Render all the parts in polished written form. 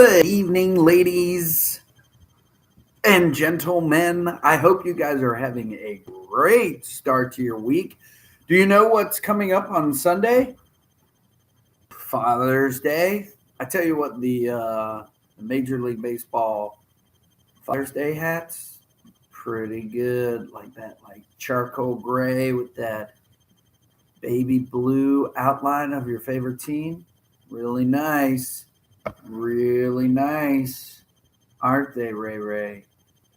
Good evening, ladies and gentlemen. I hope you guys are having a great start to your week. Do you know what's coming up on Sunday? Father's Day. I tell you what, the Major League Baseball Father's Day hats, pretty good. Like that, like charcoal gray with that baby blue outline of your favorite team. Really nice. Really nice. Aren't they, Ray Ray?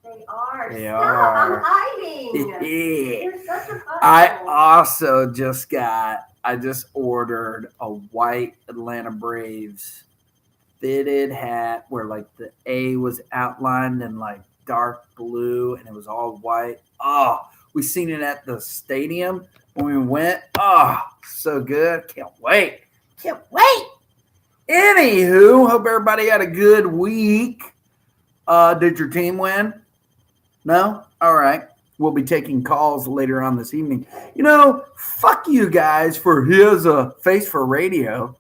They are. They Stop, are. I'm hiding. Yeah. You're such a I butthole. also I just ordered a white Atlanta Braves fitted hat where like the A was outlined in like dark blue and it was all white. Oh, we seen it at the stadium when we went. Oh, so good. Can't wait. Can't wait. Anywho, hope everybody had a good week. Did your team win? No? All right. We'll be taking calls later on this evening. You know, fuck you guys for here's a face for radio.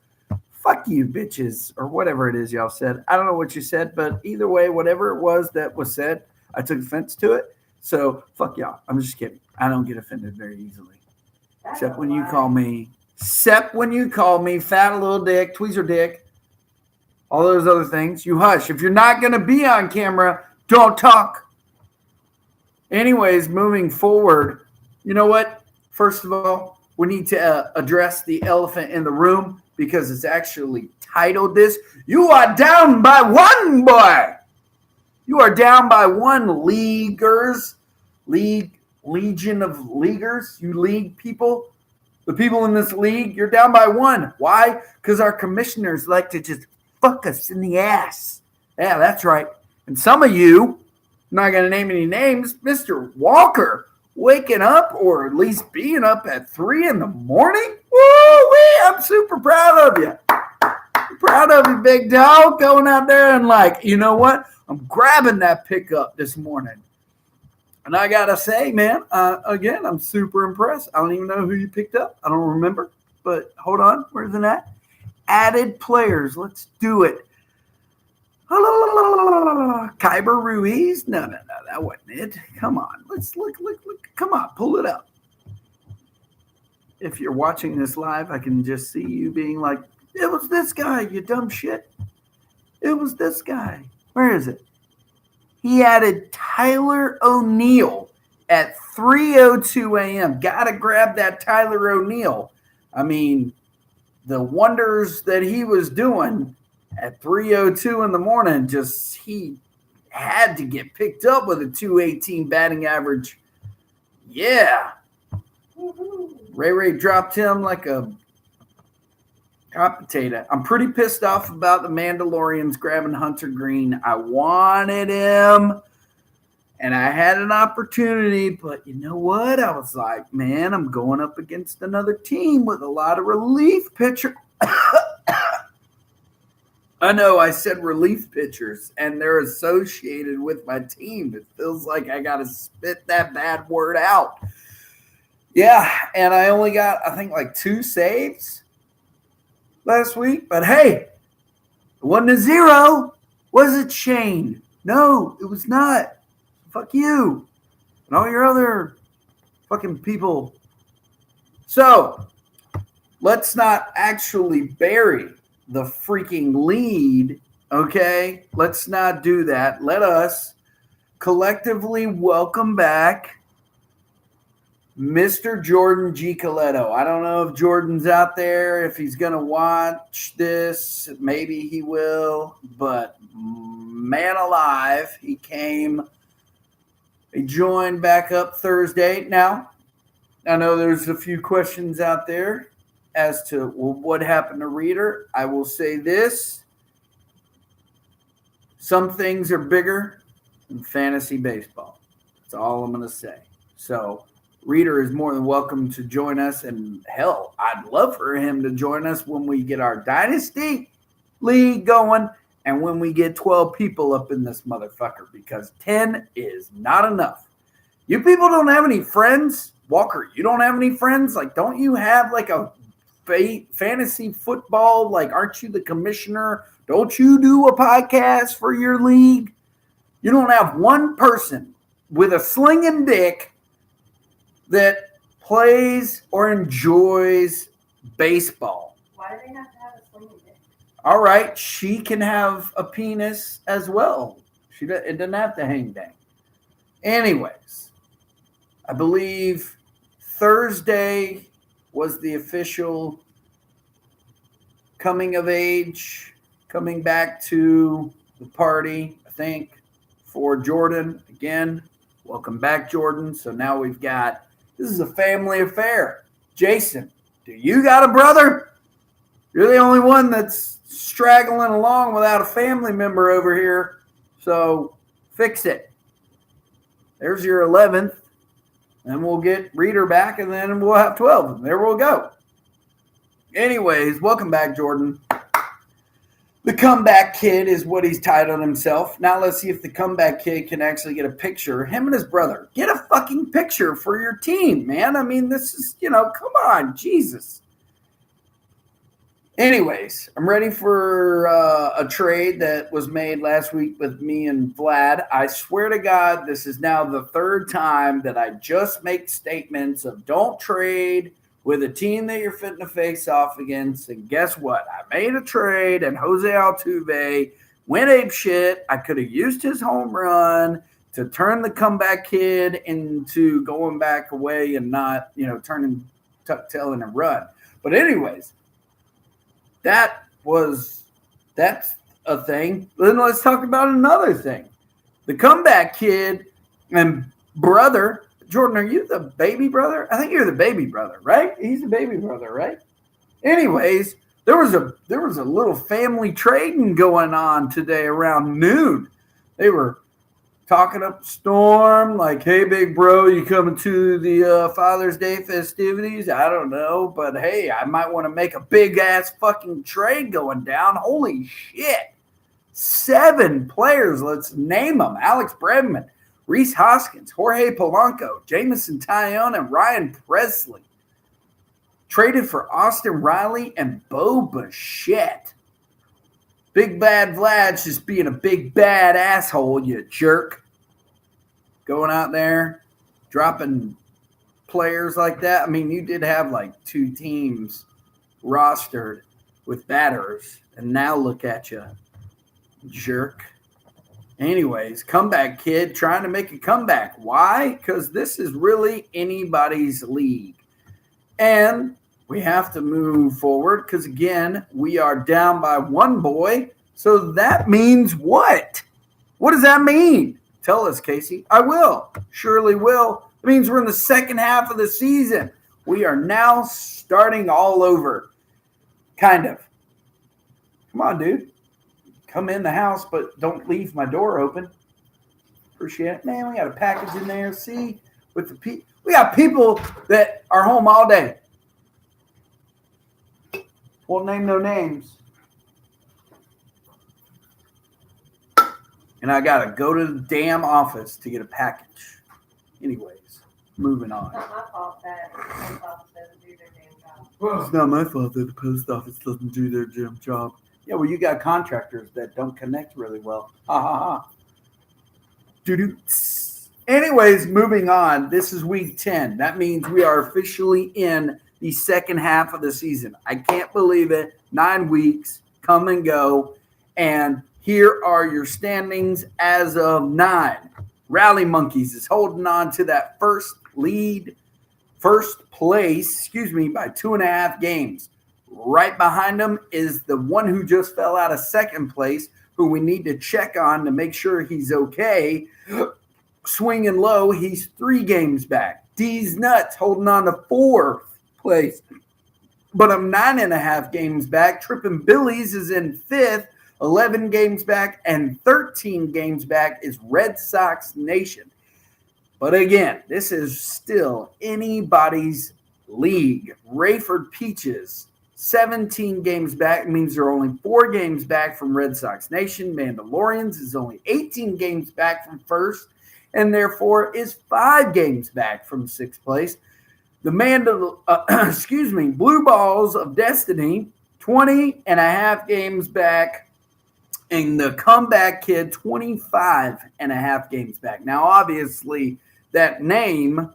Fuck you, bitches, or whatever it is y'all said. I don't know what you said, but either way, whatever it was that was said, I took offense to it. So fuck y'all. I'm just kidding. I don't get offended very easily. That's Except a when you lie. call me fat little dick, tweezer dick, all those other things. You hush. If you're not going to be on camera, don't talk. Anyways, moving forward, you know what? First of all, we need to address the elephant in the room because it's actually titled this. You are down by one, boy. You are down by one, leaguers. Legion of leaguers. You league people. The people in this league, you're down by one. Why? Because our commissioners like to just fuck us in the ass. Yeah, that's right. And some of you, I'm not going to name any names, Mr. Walker, waking up or at least being up at 3 in the morning. Woo-wee, I'm super proud of you. I'm proud of you, big dog, going out there and like, you know what? I'm grabbing that pickup this morning. And I got to say, man, again, I'm super impressed. I don't even know who you picked up. I don't remember. But hold on. Where's it at? Added players. Let's do it. Kyber Ruiz? No, that wasn't it. Come on. Let's look. Come on, pull it up. If you're watching this live, I can just see you being like, it was this guy, you dumb shit. It was this guy. Where is it? He added Tyler O'Neill at 3:02 a.m. Gotta grab that Tyler O'Neill. I mean, the wonders that he was doing at 3:02 in the morning, just he had to get picked up with a 218 batting average. Yeah. Woohoo. Ray dropped him like a hot potato. I'm pretty pissed off about the Mandalorians grabbing Hunter Green. I wanted him and I had an opportunity, but you know what? I was like, man, I'm going up against another team with a lot of relief pitchers. I know I said relief pitchers and they're associated with my team. It feels like I got to spit that bad word out. Yeah, and I only got, I think, like 2 saves last week. But hey, it wasn't a 0. Was it, Shane? No, it was not. Fuck you and all your other fucking people. So let's not actually bury the freaking lead, okay? Let's not do that. Let us collectively welcome back Mr. Jordan Gicoletto. I don't know if Jordan's out there, if he's going to watch this. Maybe he will. But man alive, he joined back up Thursday. Now, I know there's a few questions out there as to what happened to Reader. I will say this. Some things are bigger than fantasy baseball. That's all I'm going to say. So Reader is more than welcome to join us. And hell, I'd love for him to join us when we get our Dynasty League going and when we get 12 people up in this motherfucker, because 10 is not enough. You people don't have any friends? Walker, you don't have any friends? Like, don't you have like a fantasy football? Like, aren't you the commissioner? Don't you do a podcast for your league? You don't have one person with a slinging dick that plays or enjoys baseball. Why do they have to have a swinging dick? All right, she can have a penis as well. It doesn't have to hang down. Anyways, I believe Thursday was the official coming of age, coming back to the party, I think, for Jordan. Again, welcome back, Jordan. So now this is a family affair. Jason, do you got a brother? You're the only one that's straggling along without a family member over here. So fix it. There's your 11th. And we'll get Reader back, and then we'll have 12. And there we'll go. Anyways, welcome back, Jordan. The Comeback Kid is what he's titled himself. Now let's see if the Comeback Kid can actually get a picture. Him and his brother. Get a fucking picture for your team, man. I mean, this is, come on. Jesus. Anyways, I'm ready for a trade that was made last week with me and Vlad. I swear to God, this is now the third time that I just make statements of don't trade with a team that you're fitting to face off against. And guess what? I made a trade, and Jose Altuve went ape shit. I could have used his home run to turn the Comeback Kid into going back away and not, turning tuck-tail in a run. But anyways, that's a thing. Then let's talk about another thing. The Comeback Kid and brother, Jordan, are you the baby brother? I think you're the baby brother, right? He's the baby brother, right? Anyways, there was a little family trading going on today around noon. They were talking up a storm, like, hey, big bro, you coming to the Father's Day festivities? I don't know, but hey, I might want to make a big-ass fucking trade going down. Holy shit. 7 players, let's name them. Alex Bregman, Rhys Hoskins, Jorge Polanco, Jameson Taillon, and Ryan Presley. Traded for Austin Riley and Bo Bichette. Big Bad Vlad's just being a big bad asshole, you jerk. Going out there, dropping players like that. I mean, you did have like 2 teams rostered with batters, and now look at you, jerk. Anyways, Comeback Kid trying to make a comeback. Why? Because this is really anybody's league. And we have to move forward because, again, we are down by 1 boy. So that means what? What does that mean? Tell us, Casey. I will. Surely will. It means we're in the second half of the season. We are now starting all over. Kind of. Come on, dude. Come in the house, but don't leave my door open. Appreciate it. Man, we got a package in there. See? We got people that are home all day. Won't name no names. And I got to go to the damn office to get a package. Anyways, moving on. It's not my fault that the post office doesn't do their damn job. Well, it's not my fault that the post office doesn't do their damn job. Yeah, well, you got contractors that don't connect really well. Ha, ha, ha. Doo-doo. Anyways, moving on. This is week 10. That means we are officially in the second half of the season. I can't believe it. 9 weeks, come and go. And here are your standings as of 9. Rally Monkeys is holding on to that first place, by 2.5 games. Right behind them is the one who just fell out of second place, who we need to check on to make sure he's okay. Swinging low, he's 3 games back. D's Nuts holding on to 4th place, but I'm 9.5 games back. Trippin' Billies is in 5th, 11 games back, and 13 games back is Red Sox Nation. But again, this is still anybody's league. Rayford Peaches, 17 games back, means they're only 4 games back from Red Sox Nation. Mandalorians is only 18 games back from first, and therefore is 5 games back from 6th place. The Blue Balls of Destiny, 20.5 games back And the comeback kid, 25 and a half games back. Now, obviously, that name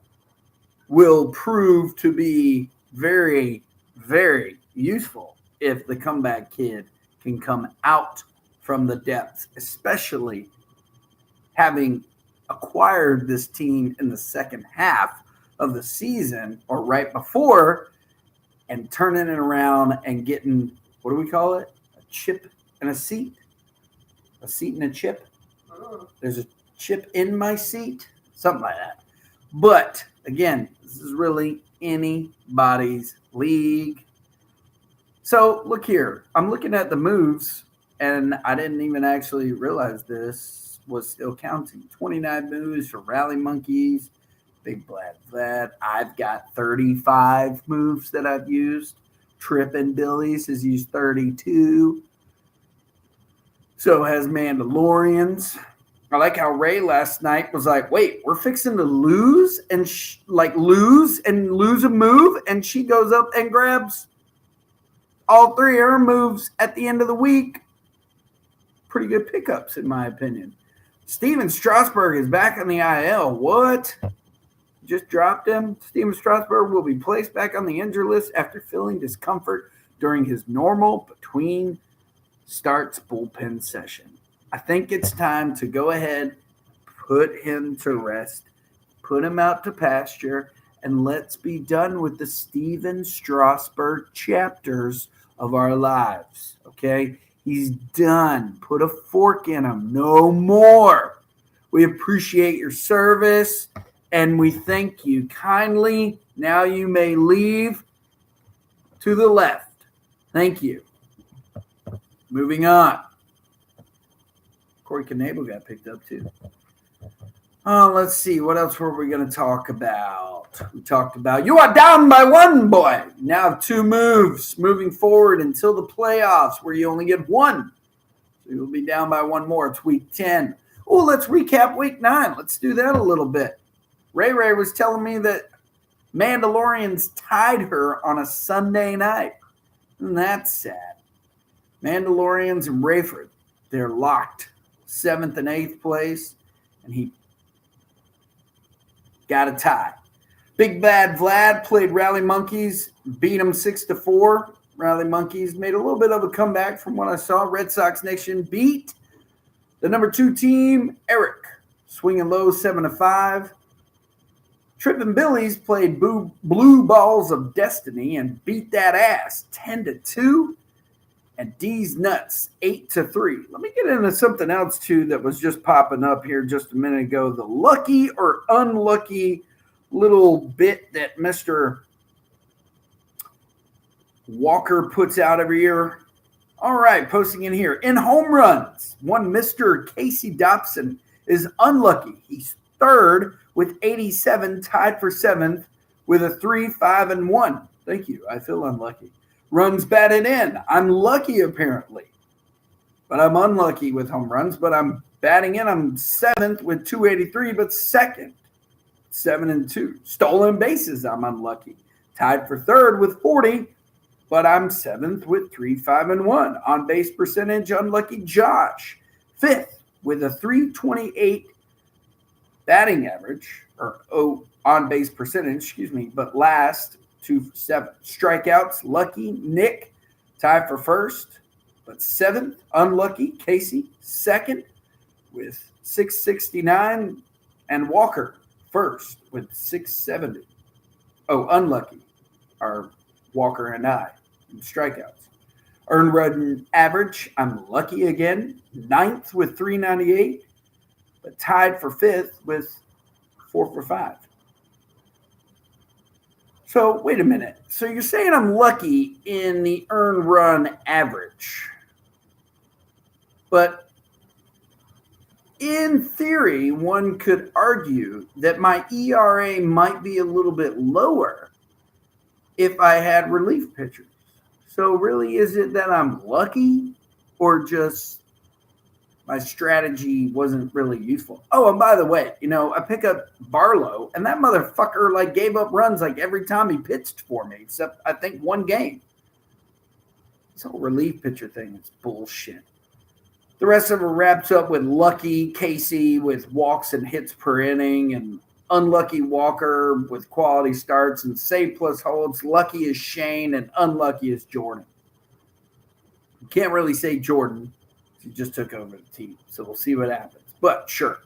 will prove to be very, very useful if the comeback kid can come out from the depths, especially having acquired this team in the second half of the season or right before and turning it around and getting, what do we call it? A chip and a seat? A seat and a chip? There's a chip in my seat? Something like that. But again, this is really anybody's league. So look here. I'm looking at the moves, and I didn't even actually realize this was still counting. 29 moves for Rally Monkeys, Big Black Vlad. I've got 35 moves that I've used. Trippin' Billies has used 32. So has Mandalorians. I like how Ray last night was like, wait, we're fixing to lose and lose a move. And she goes up and grabs all three of her moves at the end of the week. Pretty good pickups, in my opinion. Steven Strasburg is back on the IL. What? Just dropped him. Steven Strasburg will be placed back on the injury list after feeling discomfort during his normal between starts bullpen session. I think it's time to go ahead, put him to rest, put him out to pasture, and let's be done with the Steven Strasburg chapters of our lives, okay? He's done. Put a fork in him. No more. We appreciate your service, and we thank you kindly. Now you may leave to the left. Thank you. Moving on. Corey Knebel got picked up too. Let's see. What else were we going to talk about? We talked about you are down by one, boy. Now have two moves moving forward until the playoffs where you only get one. So you'll be down by one more. It's week 10. Oh, let's recap week 9. Let's do that a little bit. Ray was telling me that Mandalorians tied her on a Sunday night. And that's sad. Mandalorians and Rayford, they're locked. 7th and 8th place, and he got a tie. Big Bad Vlad played Rally Monkeys, beat him 6-4. Rally Monkeys made a little bit of a comeback from what I saw. Red Sox Nation beat the number 2 team, Eric, swinging low 7-5. Trippin' Billies played Blue Balls of Destiny and beat that ass 10-2. And D's Nuts 8-3. Let me get into something else too that was just popping up here just a minute ago. The lucky or unlucky little bit that Mr. Walker puts out every year. All right, posting in here. In home runs, one Mr. Casey Dobson is unlucky. He's 3rd with 87, tied for 7th with a 3-5-1. Thank you. I feel unlucky. Runs batted in. I'm lucky apparently, but I'm unlucky with home runs. But I'm batting in. I'm 7th with 283, but 2nd, 7-2. Stolen bases. I'm unlucky. Tied for 3rd with 40, but I'm 7th with 3-5-1. On base percentage, unlucky Josh. 5th with a 328 batting average, or on base percentage, but last 2-7. Strikeouts, lucky Nick, tied for 1st, but 7th, unlucky Casey, 2nd with 669, and Walker 1st with 670. Oh, unlucky are Walker and I in strikeouts. Earned run average, I'm lucky again, 9th with 398, but tied for 5th with 4 for 5. So wait a minute. So you're saying I'm lucky in the earned run average. But in theory, one could argue that my ERA might be a little bit lower if I had relief pitchers. So really, is it that I'm lucky or just my strategy wasn't really useful? Oh, and by the way, I pick up Barlow, and that motherfucker gave up runs every time he pitched for me, except I think one game. This whole relief pitcher thing is bullshit. The rest of it wraps up with Lucky Casey with walks and hits per inning, and Unlucky Walker with quality starts and save plus holds. Lucky is Shane and unlucky is Jordan. You can't really say Jordan. He just took over the team. So we'll see what happens. But sure.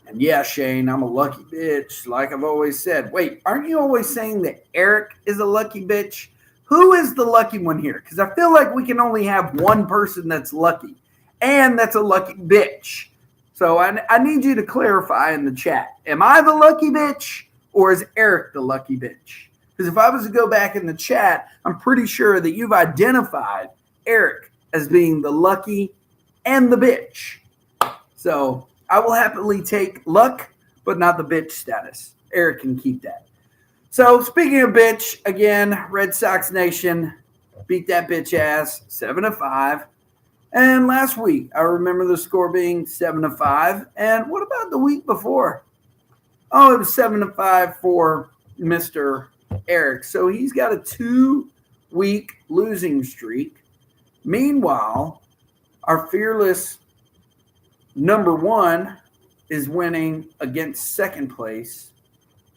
And yeah, Shane, I'm a lucky bitch, like I've always said. Wait, aren't you always saying that Eric is a lucky bitch? Who is the lucky one here? Because I feel like we can only have one person that's lucky. And that's a lucky bitch. So I need you to clarify in the chat. Am I the lucky bitch or is Eric the lucky bitch? Because if I was to go back in the chat, I'm pretty sure that you've identified Eric as being the lucky and the bitch. So I will happily take luck, but not the bitch status. Eric can keep that. So speaking of bitch, again, Red Sox Nation beat that bitch ass 7-5. And last week, I remember the score being 7-5. And what about the week before? Oh, it was 7-5 for Mr. Eric. So he's got a 2-week losing streak. Meanwhile, our fearless number one is winning against second place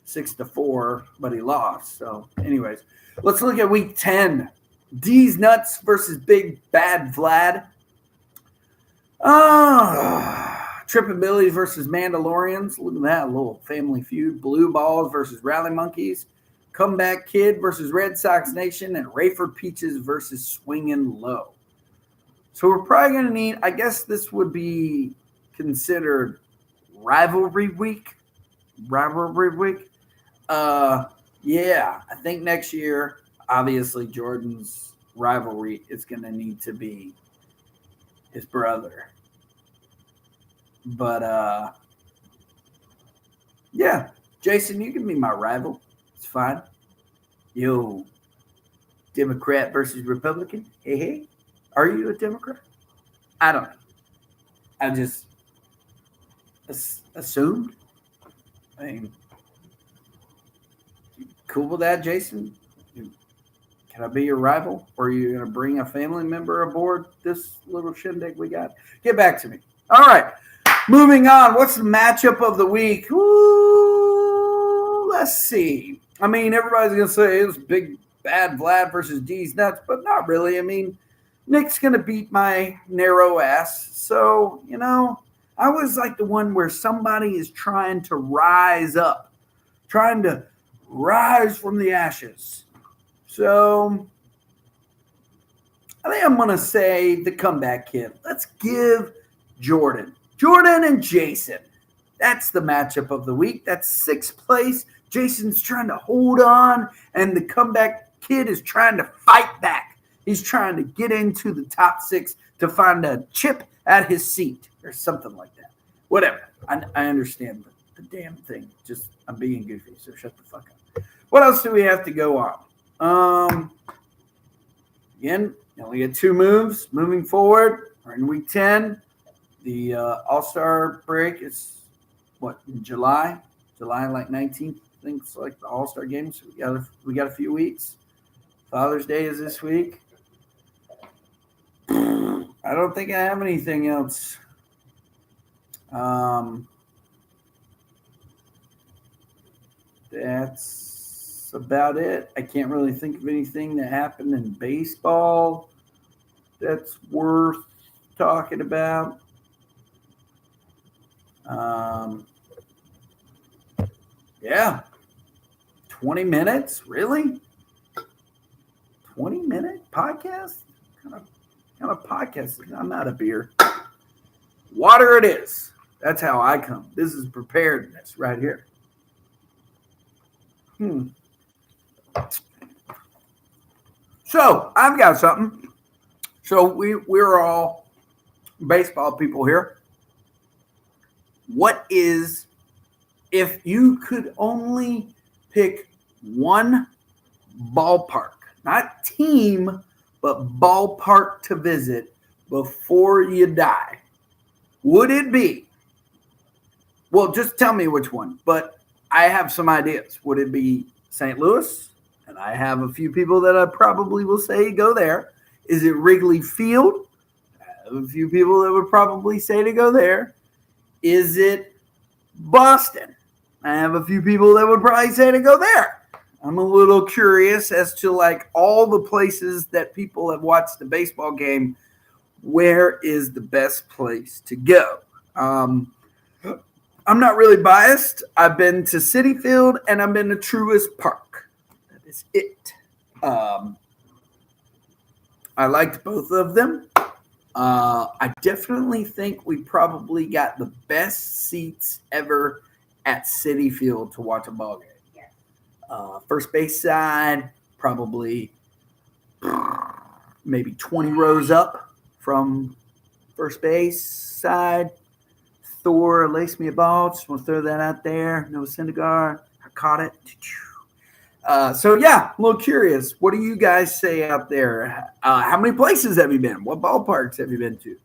6-4, but he lost. So anyways, let's look at week 10. D's Nuts versus Big Bad Vlad. Trippin' Billies versus Mandalorians. Look at that, a little family feud. Blue Balls versus Rally Monkeys. Comeback Kid versus Red Sox Nation. And Rayford Peaches versus Swingin' Low. So we're probably going to need, I guess this would be considered rivalry week. Yeah, I think next year, obviously Jordan's rivalry is going to need to be his brother. But, yeah, Jason, you can be my rival. It's fine. Yo, Democrat versus Republican. Hey. Are you a Democrat? I don't know. I just assumed. I mean, cool with that, Jason? Can I be your rival? Or are you going to bring a family member aboard this little shindig we got? Get back to me. All right. Moving on. What's the matchup of the week? Ooh, let's see. I mean, everybody's going to say it was Big Bad Vlad versus D's Nuts, but not really. I mean, Nick's going to beat my narrow ass. So, I was like the one where somebody is trying to rise up, trying to rise from the ashes. So, I think I'm going to say the comeback kid. Let's give Jordan and Jason. That's the matchup of the week. That's sixth place. Jason's trying to hold on, and the comeback kid is trying to fight back. He's trying to get into the top six to find a chip at his seat or something like that. Whatever. I understand the damn thing. Just, I'm being goofy, so shut the fuck up. What else do we have to go on? Again, you only get two moves moving forward. We're in week 10. The All-Star break is, in July? July like 19th. I think it's like the All-Star game. So we got a few weeks. Father's Day is this week. I don't think I have anything else. That's about it. I can't really think of anything that happened in baseball that's worth talking about. Yeah. 20 minutes? Really? 20-minute podcast? What kind of podcast? I'm out of beer. Water it is. That's how I come. This is preparedness right here. So I've got something. So we're all baseball people here. What is, if you could only pick one ballpark, not team, but ballpark to visit before you die, would it be? Well, just tell me which one, but I have some ideas. Would it be St. Louis? And I have a few people that I probably will say go there. Is it Wrigley Field? have a few people that would probably say to go there. Is it Boston? I have a few people that would probably say to go there. I'm a little curious as to like all the places that people have watched the baseball game. Where is the best place to go? I'm not really biased. I've been to Citi Field and I've been to Truist Park. That is it. I liked both of them. I definitely think we probably got the best seats ever at Citi Field to watch a ball game. Yes. First base side, probably maybe 20 rows up from first base side. Thor laced me a ball. Just want to throw that out there. Noah Syndergaard. I caught it. So, yeah, a little curious. What do you guys say out there? How many places have you been? What ballparks have you been to?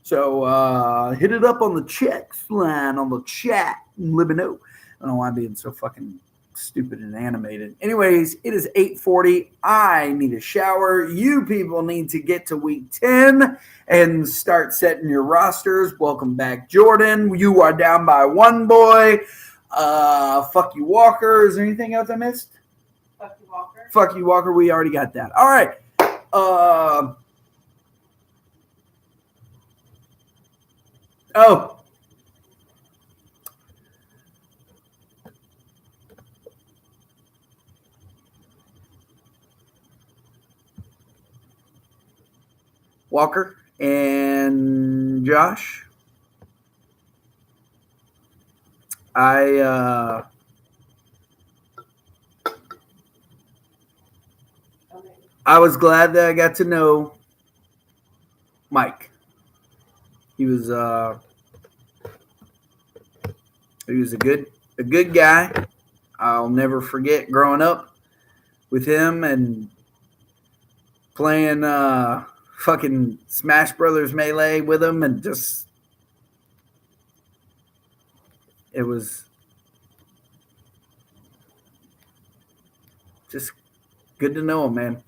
So, hit it up on the text line, on the chat, and let me know. I don't know why I'm being so fucking stupid and animated. Anyways, it is 8:40. I need a shower. You people need to get to week 10 and start setting your rosters. Welcome back, Jordan. You are down by one boy. Fuck you, Walker. Is there anything else I missed? Fuck you, Walker. Fuck you, Walker. We already got that. All right. Oh. Walker and Josh. Okay. I was glad that I got to know Mike. He was a good guy. I'll never forget growing up with him and playing fucking Smash Brothers Melee with him, and just it was just good to know him, man.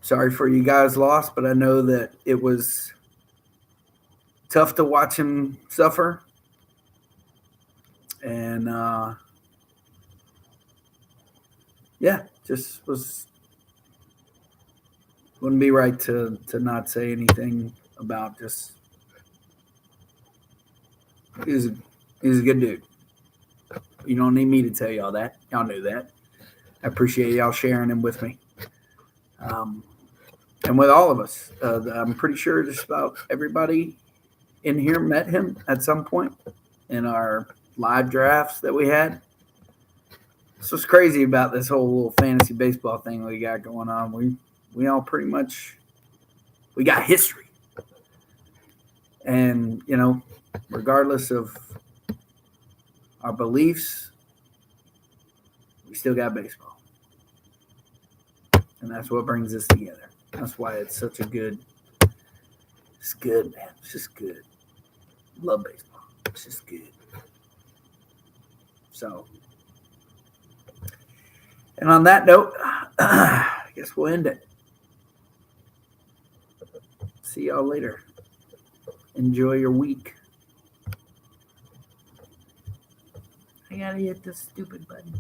Sorry for you guys lost, but I know that it was tough to watch him suffer. And yeah, just wouldn't be right to not say anything about just he's a good dude. You don't need me to tell y'all that. Y'all knew that. I appreciate y'all sharing him with me. And with all of us. I'm pretty sure just about everybody in here met him at some point in our live drafts that we had. That's what's crazy about this whole little fantasy baseball thing we got going on. We all pretty much, we got history. And, you know, regardless of our beliefs, we still got baseball. And that's what brings us together. That's why it's such a good, it's good, man. It's just good. Love baseball. It's just good. So, and on that note, I guess we'll end it. See y'all later. Enjoy your week. I gotta hit this stupid button.